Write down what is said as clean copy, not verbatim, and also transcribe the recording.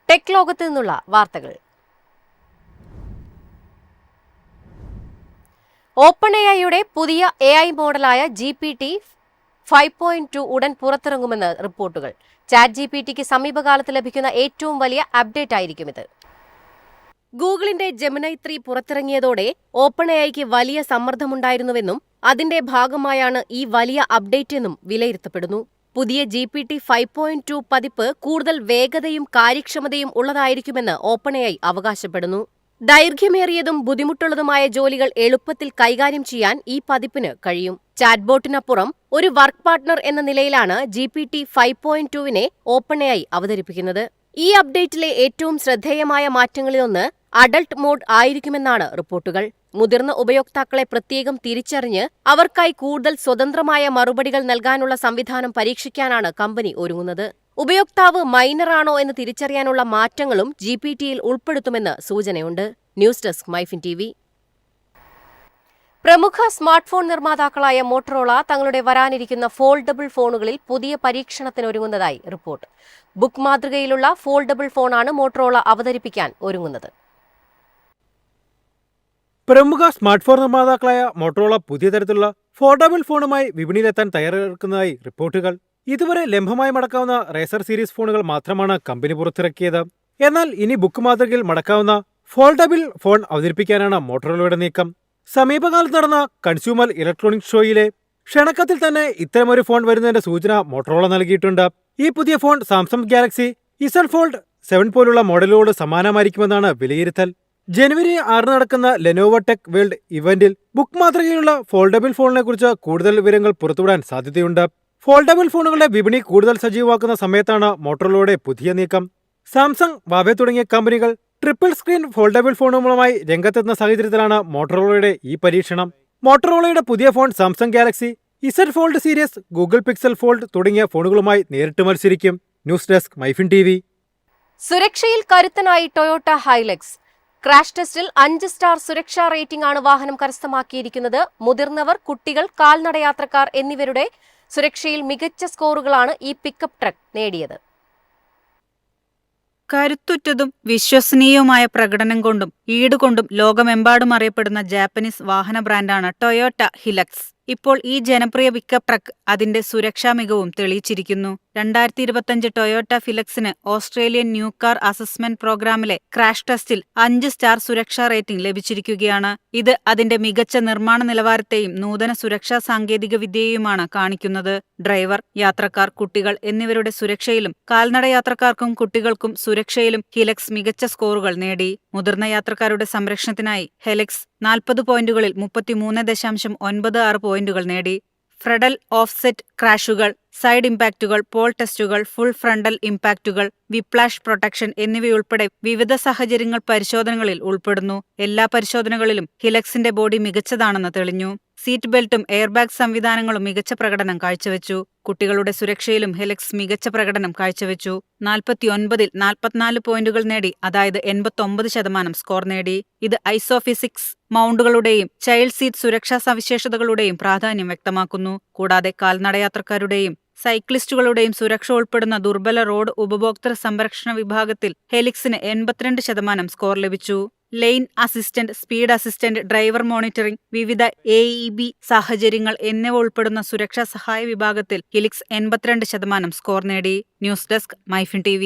Tech ലോകത്ത് നിന്നുള്ള വാർത്തകൾ. ഓപ്പൺ എഐയുടെ പുതിയ AI മോഡലായ GPT-5.2 ഉടൻ പുറത്തിറങ്ങുമെന്ന് റിപ്പോർട്ടുകൾ. ചാറ്റ് GPTക്ക് സമീപകാലത്ത് ലഭിക്കുന്ന ഏറ്റവും വലിയ അപ്ഡേറ്റ് ആയിരിക്കും ഇത്. ഗൂഗിളിന്റെ ജെമിനി 3 പുറത്തിറങ്ങിയതോടെ ഓപ്പൺ എഐക്ക് വലിയ സമ്മർദ്ദമുണ്ടായിരുന്നുവെന്നും അതിന്റെ ഭാഗമായാണ് ഈ വലിയ അപ്ഡേറ്റ് എന്നും വിലയിരുത്തപ്പെടുന്നു. പുതിയ GPT-5.2 പതിപ്പ് കൂടുതൽ വേഗതയും കാര്യക്ഷമതയും ഉള്ളതായിരിക്കുമെന്ന് ഓപ്പൺ എഐ അവകാശപ്പെടുന്നു. ദൈർഘ്യമേറിയതും ബുദ്ധിമുട്ടുള്ളതുമായ ജോലികൾ എളുപ്പത്തിൽ കൈകാര്യം ചെയ്യാൻ ഈ പതിപ്പിന് കഴിയും. ചാറ്റ്ബോട്ടിനപ്പുറം ഒരു വർക്ക് പാർട്ട്ണർ എന്ന നിലയിലാണ് GPT-5.2വിനെ ഓപ്പൺ എഐ അവതരിപ്പിക്കുന്നത്. ഈ അപ്ഡേറ്റിലെ ഏറ്റവും ശ്രദ്ധേയമായ മാറ്റങ്ങളിലൊന്ന് അഡൾട്ട് മോഡ് ആയിരിക്കുമെന്നാണ് റിപ്പോർട്ടുകൾ. മുതിർന്ന ഉപയോക്താക്കളെ പ്രത്യേകം തിരിച്ചറിഞ്ഞ് അവർക്കായി കൂടുതൽ സ്വതന്ത്രമായ മറുപടികൾ നൽകാനുള്ള സംവിധാനം പരീക്ഷിക്കാനാണ് കമ്പനി ഒരുങ്ങുന്നത്. ഉപയോക്താവ് മൈനറാണോ എന്ന് തിരിച്ചറിയാനുള്ള മാറ്റങ്ങളും GPTയിൽ ഉൾപ്പെടുത്തുമെന്ന് സൂചനയുണ്ട്. News desk MyFin TV. പ്രമുഖ സ്മാർട്ട് ഫോൺ നിർമ്മാതാക്കളായ മോട്ടറോള തങ്ങളുടെ വരാനിരിക്കുന്ന ഫോൾഡബിൾ ഫോണുകളിൽ പുതിയ പരീക്ഷണത്തിനൊരുങ്ങുന്നതായി റിപ്പോർട്ട്. ബുക്ക് മാതൃകയിലുള്ള ഫോൾഡബിൾ ഫോണാണ് മോട്ടറോള അവതരിപ്പിക്കാൻ ഒരുങ്ങുന്നത്. പ്രമുഖ സ്മാർട്ട് ഫോൺ നിർമ്മാതാക്കളായ മോട്ടറോള പുതിയ തരത്തിലുള്ള ഫോൾഡബിൾ ഫോണുമായി വിപണിയിലെത്താൻ തയ്യാറെടുക്കുന്നതായി റിപ്പോർട്ടുകൾ. ഇതുവരെ ലംബമായി മടക്കാവുന്ന റേസർ സീരീസ് ഫോണുകൾ മാത്രമാണ് കമ്പനി പുറത്തിറക്കിയത്. എന്നാൽ ഇനി ബുക്ക് മാതൃകയിൽ മടക്കാവുന്ന ഫോൾഡബിൾ ഫോൺ അവതരിപ്പിക്കാനാണ് മോട്ടറോളയുടെ നീക്കം. സമീപകാലത്ത് നടന്ന കൺസ്യൂമർ ഇലക്ട്രോണിക്സ് ഷോയിലെ ക്ഷണക്കത്തിൽ തന്നെ ഇത്തരമൊരു ഫോൺ വരുന്നതിന്റെ സൂചന മോട്ടറോള നൽകിയിട്ടുണ്ട്. ഈ പുതിയ phone Samsung Galaxy Z Fold 7 പോലുള്ള മോഡലുകളോട് സമാനമായിരിക്കുമെന്നാണ് വിലയിരുത്തൽ. ജനുവരി 6 നടക്കുന്ന ലെനോവോ ടെക് വേൾഡ് ഇവന്റിൽ ബുക്ക് മാതൃകയിലുള്ള ഫോൾഡബിൾ ഫോണിനെ കുറിച്ച് കൂടുതൽ വിവരങ്ങൾ പുറത്തുവിടാൻ സാധ്യതയുണ്ട്. ഫോൾഡബിൾ ഫോണുകളുടെ വിപണി കൂടുതൽ സജീവമാക്കുന്ന സമയത്താണ് മോട്ടറോളയുടെ പുതിയ നീക്കം. സാംസങ്, വാവെ തുടങ്ങിയ കമ്പനികൾ ട്രിപ്പിൾ സ്ക്രീൻ ഫോൾഡബിൾ ഫോണുകളുമായി രംഗത്തെത്തുന്ന സാഹചര്യത്തിലാണ് മോട്ടറോളയുടെ ഈ പരീക്ഷണം. മോട്ടറോളയുടെ പുതിയ phone Samsung Galaxy, Z Fold series, Google pixel fold തുടങ്ങിയ ഫോണുകളുമായി നേരിട്ട് മത്സരിക്കും. News desk MyFin TV. സുരക്ഷയിൽ കരുത്തനായി ടൊയോട്ട ഹൈലക്സ്. ക്രാഷ് ടെസ്റ്റിൽ 5 സ്റ്റാർ സുരക്ഷാ റേറ്റിംഗ് ആണ് വാഹനം കരസ്ഥമാക്കിയിരിക്കുന്നത്. മുതിർന്നവർ, കുട്ടികൾ, കാൽനടയാത്രക്കാർ എന്നിവരുടെ സുരക്ഷയിൽ മികച്ച സ്കോറുകളാണ് ഈ പിക്കപ്പ് ട്രക്ക് നേടിയത്. കരുത്തുറ്റതും വിശ്വസനീയവുമായ പ്രകടനം കൊണ്ടും ഈടുകൊണ്ടും ലോകമെമ്പാടും അറിയപ്പെടുന്ന ജാപ്പനീസ് വാഹന ബ്രാൻഡാണ് ടൊയോട്ട ഹിലക്സ്. ഇപ്പോൾ ഈ ജനപ്രിയ പിക്കപ്പ് ട്രക്ക് അതിന്റെ സുരക്ഷാ മികവും തെളിയിച്ചിരിക്കുന്നു. 2025 ടൊയോട്ട ഫിലക്സിന് ഓസ്ട്രേലിയൻ ന്യൂ കാർ അസസ്മെന്റ് പ്രോഗ്രാമിലെ ക്രാഷ് ടെസ്റ്റിൽ 5 സ്റ്റാർ സുരക്ഷാ റേറ്റിംഗ് ലഭിച്ചിരിക്കുകയാണ്. ഇത് അതിന്റെ മികച്ച നിർമ്മാണ നിലവാരത്തെയും നൂതന സുരക്ഷാ സാങ്കേതിക വിദ്യയെയുമാണ് കാണിക്കുന്നത്. ഡ്രൈവർ, യാത്രക്കാർ, കുട്ടികൾ എന്നിവരുടെ സുരക്ഷയിലും കാൽനടയാത്രക്കാർക്കും കുട്ടികൾക്കും സുരക്ഷയിലും ഹിലക്സ് മികച്ച സ്കോറുകൾ നേടി. മുതിർന്ന യാത്രക്കാരുടെ സംരക്ഷണത്തിനായി ഹെലക്സ് 40 പോയിന്റുകളിൽ 33.96 പോയിന്റുകൾ നേടി. ഫ്രണ്ടൽ ഓഫ്സെറ്റ് ക്രാഷുകൾ, സൈഡ് ഇമ്പാക്റ്റുകൾ, പോൾ ടെസ്റ്റുകൾ, ഫുൾ ഫ്രണ്ടൽ ഇമ്പാക്റ്റുകൾ, വിപ്ലാഷ് പ്രൊട്ടക്ഷൻ എന്നിവയുൾപ്പെടെ വിവിധ സാഹചര്യങ്ങൾ പരിശോധനകളിൽ ഉൾപ്പെടുന്നു. എല്ലാ പരിശോധനകളിലും ഹിലക്സിന്റെ ബോഡി മികച്ചതാണെന്ന് തെളിഞ്ഞു. സീറ്റ് ബെൽറ്റും എയർബാഗ് സംവിധാനങ്ങളും മികച്ച പ്രകടനം കാഴ്ചവെച്ചു. കുട്ടികളുടെ സുരക്ഷയിലും ഹെലക്സ് മികച്ച പ്രകടനം കാഴ്ചവെച്ചു. 49ൽ 44 പോയിന്റുകൾ നേടി, അതായത് 89% സ്കോർ നേടി. ഇത് ഐസോഫിസിക്സ് മൗണ്ടുകളുടെയും ചൈൽഡ് സീറ്റ് സുരക്ഷാ സവിശേഷതകളുടെയും പ്രാധാന്യം വ്യക്തമാക്കുന്നു. കൂടാതെ കാൽനടയാത്രക്കാരുടെയും സൈക്ലിസ്റ്റുകളുടെയും സുരക്ഷ ഉൾപ്പെടുന്ന ദുർബല റോഡ് ഉപഭോക്തൃ സംരക്ഷണ വിഭാഗത്തിൽ ഹെലിക്സിന് 82% സ്കോർ ലഭിച്ചു. Lane assistant, speed assistant, driver monitoring, വിവിധ AEB സാഹചര്യങ്ങൾ എന്നിവ ഉൾപ്പെടുന്ന സുരക്ഷാ സഹായ വിഭാഗത്തിൽ ഹിലിക്സ് 82% സ്കോർ നേടി. News desk MyFin TV.